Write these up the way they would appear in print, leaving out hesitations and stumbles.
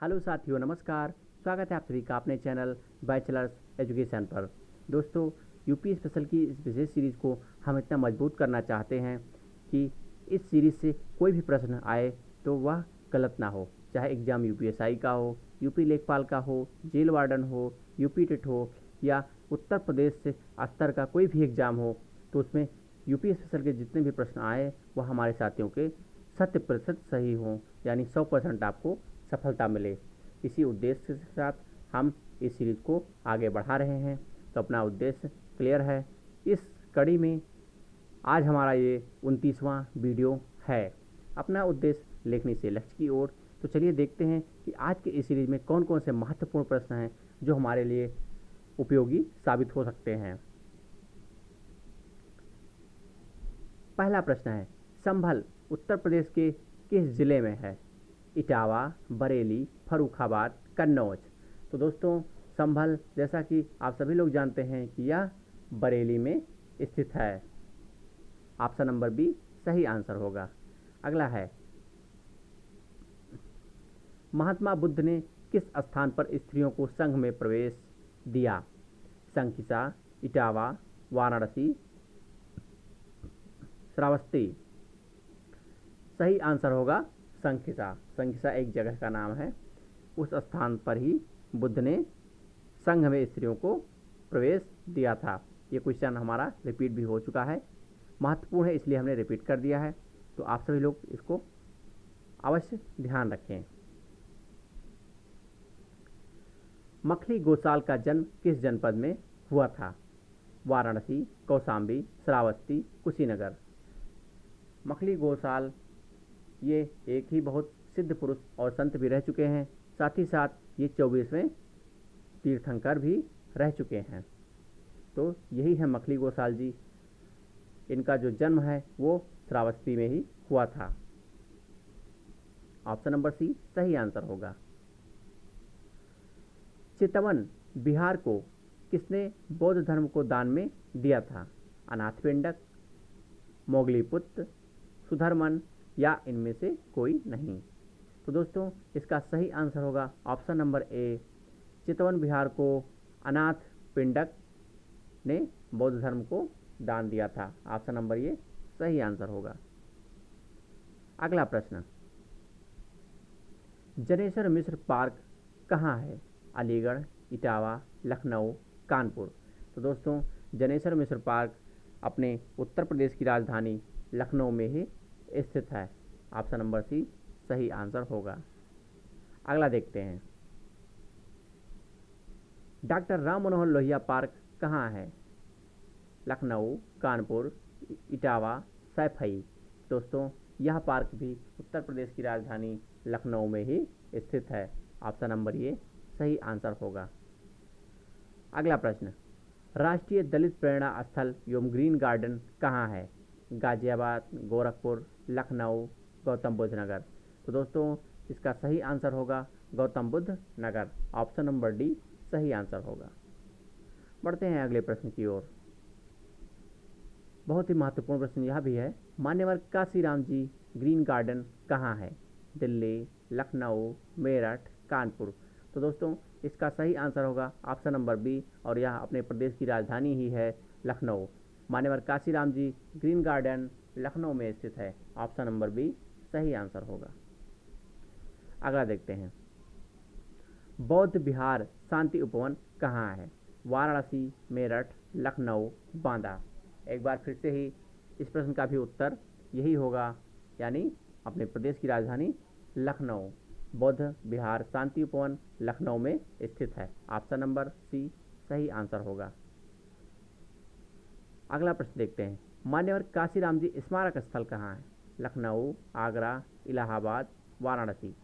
Hello साथियों, नमस्कार। स्वागत है आप सभी का अपने चैनल बैचलर्स एजुकेशन पर। दोस्तों, यूपी स्पेशल की इस विशेष सीरीज़ को हम इतना मजबूत करना चाहते हैं कि इस सीरीज़ से कोई भी प्रश्न आए तो वह गलत ना हो। चाहे एग्ज़ाम यूपीएसआई का हो, यूपी लेखपाल का हो, जेल वार्डन हो, यूपी टेट हो या उत्तर प्रदेश से स्तर का कोई भी एग्ज़ाम हो, तो उसमें यूपी स्पेशल के जितने भी प्रश्न आए वह हमारे साथियों के 100% सही हों, यानी 100% आपको सफलता मिले। इसी उद्देश्य के साथ हम इस सीरीज़ को आगे बढ़ा रहे हैं। तो अपना उद्देश्य क्लियर है। इस कड़ी में आज हमारा ये 29वां वीडियो है। अपना उद्देश्य लेखनी से लक्ष्य की ओर। तो चलिए देखते हैं कि आज के इस सीरीज़ में कौन कौन से महत्वपूर्ण प्रश्न हैं जो हमारे लिए उपयोगी साबित हो सकते हैं। पहला प्रश्न है, संभल उत्तर प्रदेश के किस जिले में है? इटावा, बरेली, फर्रुखाबाद, कन्नौज। तो दोस्तों, संभल जैसा कि आप सभी लोग जानते हैं कि यह बरेली में स्थित है। ऑप्शन नंबर बी सही आंसर होगा। अगला है, महात्मा बुद्ध ने किस स्थान पर स्त्रियों को संघ में प्रवेश दिया? संकिसा, इटावा, वाराणसी, श्रावस्ती। सही आंसर होगा संकिसा। संकिसा एक जगह का नाम है। उस स्थान पर ही बुद्ध ने संघ में स्त्रियों को प्रवेश दिया था। ये क्वेश्चन हमारा रिपीट भी हो चुका है, महत्वपूर्ण है इसलिए हमने रिपीट कर दिया है। तो आप सभी लोग इसको अवश्य ध्यान रखें। मखली गोसाल का जन्म किस जनपद में हुआ था? वाराणसी, कौशाम्बी, श्रावस्ती, कुशीनगर। मखली गोसाल ये एक ही बहुत सिद्ध पुरुष और संत भी रह चुके हैं, साथ ही साथ ये 24वें तीर्थंकर भी रह चुके हैं। तो यही है मखली गोसाल जी। इनका जो जन्म है वो श्रावस्ती में ही हुआ था। ऑप्शन नंबर सी सही आंसर होगा। चितवन बिहार को किसने बौद्ध धर्म को दान में दिया था? अनाथपिंडक, मोगलीपुत्र, सुधर्मन या इनमें से कोई नहीं। तो दोस्तों, इसका सही आंसर होगा ऑप्शन नंबर ए। चितवन बिहार को अनाथ पिंडक ने बौद्ध धर्म को दान दिया था। ऑप्शन नंबर ये सही आंसर होगा। अगला प्रश्न, जनेश्वर मिश्र पार्क कहाँ है? अलीगढ़, इटावा, लखनऊ, कानपुर। तो दोस्तों, जनेश्वर मिश्र पार्क अपने उत्तर प्रदेश की राजधानी लखनऊ में ही स्थित है। ऑप्शन नंबर सी सही आंसर होगा। अगला देखते हैं, डॉक्टर राम मनोहर लोहिया पार्क कहाँ है? लखनऊ, कानपुर, इटावा, सैफई। दोस्तों, यह पार्क भी उत्तर प्रदेश की राजधानी लखनऊ में ही स्थित है। ऑप्शन नंबर ये सही आंसर होगा। अगला प्रश्न, राष्ट्रीय दलित प्रेरणा स्थल एवं ग्रीन गार्डन कहाँ है? गाजियाबाद, गोरखपुर, लखनऊ, गौतम बुद्ध नगर। तो दोस्तों, इसका सही आंसर होगा गौतम बुद्ध नगर। ऑप्शन नंबर डी सही आंसर होगा। बढ़ते हैं अगले प्रश्न की ओर। बहुत ही महत्वपूर्ण प्रश्न यह भी है, मान्यवर काशीराम जी ग्रीन गार्डन कहाँ है? दिल्ली, लखनऊ, मेरठ, कानपुर। तो दोस्तों, इसका सही आंसर होगा ऑप्शन नंबर बी, और यह अपने प्रदेश की राजधानी ही है लखनऊ। मान्यवर काशीराम जी ग्रीन गार्डन लखनऊ में स्थित है। ऑप्शन नंबर बी सही आंसर होगा। अगला देखते हैं, बौद्ध विहार शांति उपवन कहाँ है? वाराणसी, मेरठ, लखनऊ, बांदा। एक बार फिर से ही इस प्रश्न का भी उत्तर यही होगा, यानी अपने प्रदेश की राजधानी लखनऊ। बौद्ध विहार शांति उपवन लखनऊ में स्थित है। ऑप्शन नंबर सी सही आंसर होगा। अगला प्रश्न देखते हैं, मान्यवर काशीराम जी स्मारक स्थल कहाँ है? लखनऊ, आगरा, इलाहाबाद, वाराणसी।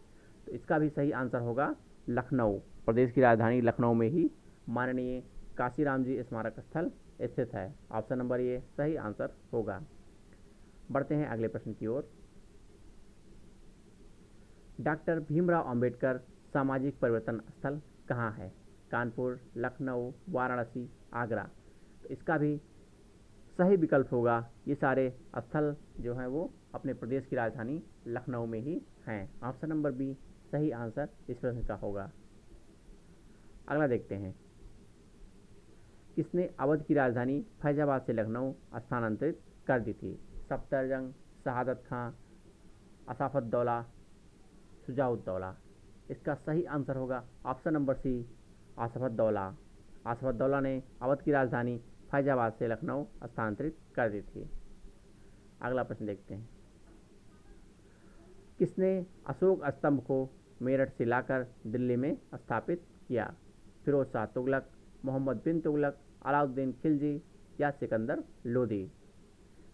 तो इसका भी सही आंसर होगा लखनऊ। प्रदेश की राजधानी लखनऊ में ही माननीय काशीराम जी स्मारक स्थल स्थित है। ऑप्शन नंबर ये सही आंसर होगा। बढ़ते हैं अगले प्रश्न की ओर। डॉक्टर भीमराव अंबेडकर सामाजिक परिवर्तन स्थल कहाँ है? कानपुर, लखनऊ, वाराणसी, आगरा। तो इसका भी सही विकल्प होगा। ये सारे स्थल जो हैं वो अपने प्रदेश की राजधानी लखनऊ में ही हैं। ऑप्शन नंबर बी सही आंसर इस प्रश्न का होगा। अगला देखते हैं, किसने अवध की राजधानी फैजाबाद से लखनऊ स्थानांतरित कर दी थी? सफदरजंग, शहादत खां, असाफुद्दौला, शुजाउद्दौला। इसका सही आंसर होगा option number C, Asafuddaula. Asafuddaula ने अवध की राजधानी फैजाबाद से लखनऊ स्थानांतरित कर दी थी। अगला प्रश्न देखते हैं, किसने अशोक स्तंभ को मेरठ से लाकर दिल्ली में स्थापित किया? फिरोज शाह तुगलक, मोहम्मद बिन तुगलक, अलाउद्दीन खिलजी या सिकंदर लोदी।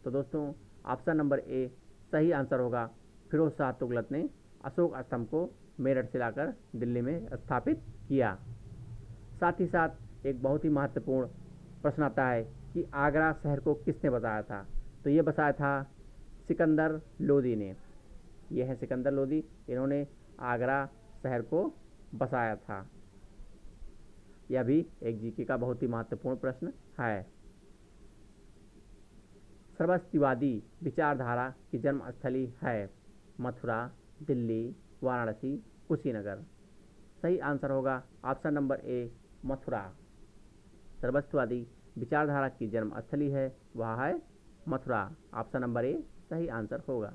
तो दोस्तों ऑप्शन नंबर ए सही आंसर होगा। फिरोज शाह तुगलक ने अशोक स्तंभ को मेरठ से लाकर दिल्ली में स्थापित किया। साथ ही साथ एक बहुत ही महत्वपूर्ण प्रश्न आता है कि आगरा शहर को किसने बसाया था? तो ये बसाया था सिकंदर लोदी ने। ये है सिकंदर लोदी, इन्होंने आगरा शहर को बसाया था। यह भी एक जीके का बहुत ही महत्वपूर्ण प्रश्न है। सर्वस्तिवादी विचारधारा की जन्मस्थली है? मथुरा, दिल्ली, वाराणसी, कुशीनगर। सही आंसर होगा ऑप्शन नंबर ए, मथुरा। सर्वस्तिवादी विचारधारा की जन्मस्थली है वह है मथुरा। ऑप्शन नंबर ए सही आंसर होगा।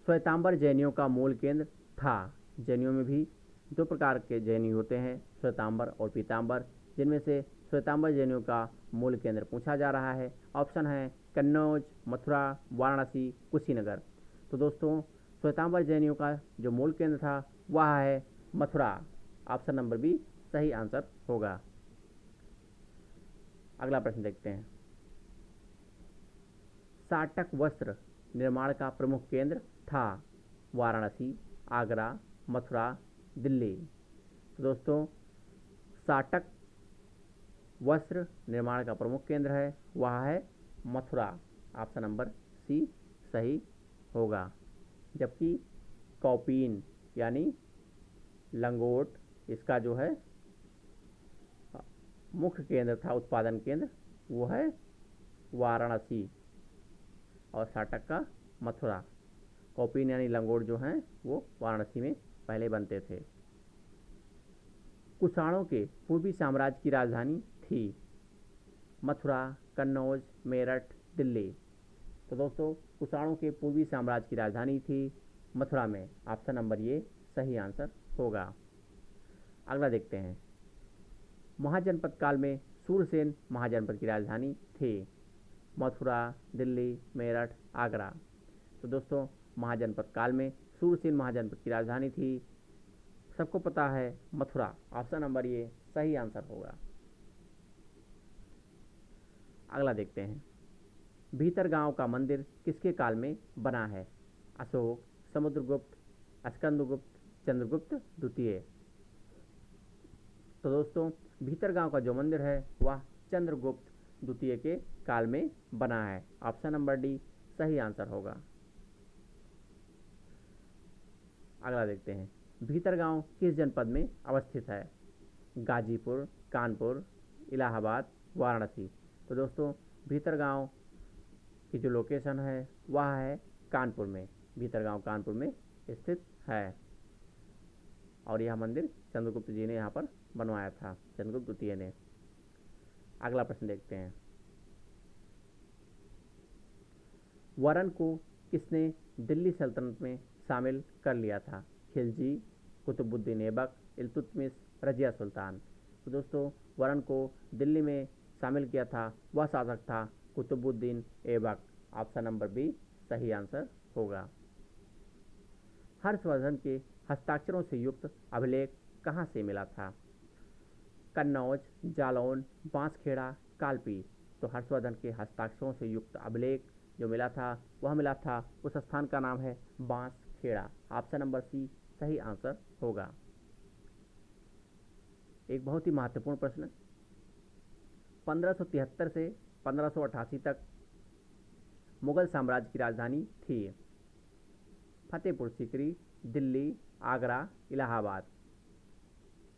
श्वेतांबर जैनियों का मूल केंद्र था? जैनियों में भी दो प्रकार के जैनी होते हैं, श्वेतांबर और पीतांबर, जिनमें से श्वेतांबर जैनियों का मूल केंद्र पूछा जा रहा है। ऑप्शन है कन्नौज, मथुरा, वाराणसी, कुशीनगर। तो दोस्तों श्वेतांबर जैनियों का जो मूल केंद्र था वह है मथुरा। ऑप्शन नंबर बी सही आंसर होगा। अगला प्रश्न देखते हैं, साटक वस्त्र निर्माण का प्रमुख केंद्र था? वाराणसी, आगरा, मथुरा, दिल्ली। तो दोस्तों साटक वस्त्र निर्माण का प्रमुख केंद्र है वह है मथुरा। ऑप्शन नंबर सी सही होगा। जबकि कौपीन यानी लंगोट, इसका जो है मुख्य केंद्र था, उत्पादन केंद्र, वो है वाराणसी और साटक का मथुरा। कौपीन यानी लंगोट जो हैं वो वाराणसी में पहले बनते थे। कुषाणों के पूर्वी साम्राज्य की राजधानी थी? मथुरा, कन्नौज, मेरठ, दिल्ली। तो दोस्तों कुषाणों के पूर्वी साम्राज्य की राजधानी थी मथुरा में। ऑप्शन नंबर ये सही आंसर होगा। अगला देखते हैं, महाजनपद काल में सूरसेन महाजनपद की राजधानी थी? मथुरा, दिल्ली, मेरठ, आगरा। तो दोस्तों महाजनपद काल में सूरसेन महाजनपद की राजधानी थी, सबको पता है, मथुरा। ऑप्शन नंबर ये सही आंसर होगा। अगला देखते हैं, भीतरगांव का मंदिर किसके काल में बना है? अशोक, समुद्रगुप्त, स्कंदगुप्त, चंद्रगुप्त द्वितीय। तो दोस्तों भीतरगांव का जो मंदिर है वह चंद्रगुप्त द्वितीय के काल में बना है। ऑप्शन नंबर डी सही आंसर होगा। अगला देखते हैं, भीतरगांव किस जनपद में अवस्थित है? गाजीपुर, कानपुर, इलाहाबाद, वाराणसी। तो दोस्तों भीतरगांव की जो लोकेशन है वह है कानपुर में। भीतरगांव कानपुर में स्थित है और यह मंदिर चंद्रगुप्त जी ने यहाँ पर बनवाया था, चंद्रगुप्त द्वितीय ने। अगला प्रश्न देखते हैं, वरन को किसने दिल्ली सल्तनत में शामिल कर लिया था? खिलजी, कुतुबुद्दीन ऐबक, इल्तुतमिश, रजिया सुल्तान। तो दोस्तों वरन को दिल्ली में शामिल किया था वह शासक था Qutubuddin Aibak. Option number B सही आंसर होगा। हर्षवर्धन के हस्ताक्षरों से युक्त अभिलेख कहाँ से मिला था? कन्नौज, जालौन, बांसखेड़ा, कालपी। तो हर्षवर्धन के हस्ताक्षरों से युक्त अभिलेख जो मिला था वह मिला था, उस स्थान का नाम है बांसखेड़ा। ऑप्शन नंबर सी सही आंसर होगा। एक बहुत ही महत्वपूर्ण प्रश्न, 1573 से 1588 तक मुगल साम्राज्य की राजधानी थी? फतेहपुर सीकरी, दिल्ली, आगरा, इलाहाबाद।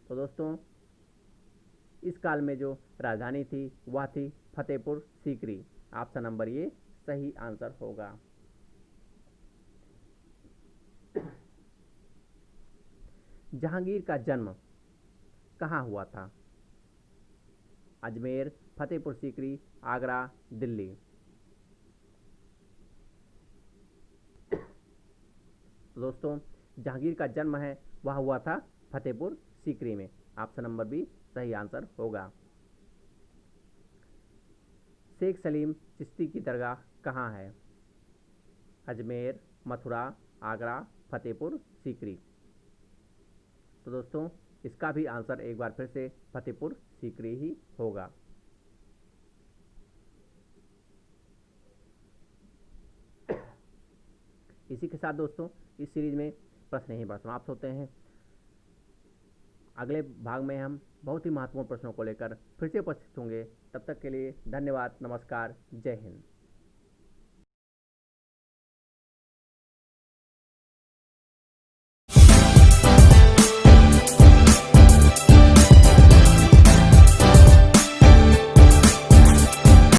तो दोस्तों इस काल में जो राजधानी थी वह थी फतेहपुर सीकरी। ऑप्शन नंबर ये सही आंसर होगा। जहांगीर का जन्म कहाँ हुआ था? अजमेर, फतेहपुर सीकरी, आगरा, दिल्ली। तो दोस्तों, जहांगीर का जन्म है वह हुआ था फतेहपुर सीकरी में। ऑप्शन नंबर बी सही आंसर होगा। शेख सलीम चिश्ती की दरगाह कहाँ है? अजमेर, मथुरा, आगरा, फतेहपुर सीकरी। तो दोस्तों, इसका भी आंसर एक बार फिर से फतेहपुर सीकरी ही होगा। इसी के साथ दोस्तों, इस सीरीज में प्रश्न यहीं पर समाप्त होते हैं। अगले भाग में हम बहुत ही महत्वपूर्ण प्रश्नों को लेकर फिर से उपस्थित होंगे। तब तक के लिए धन्यवाद, नमस्कार, जय हिंद।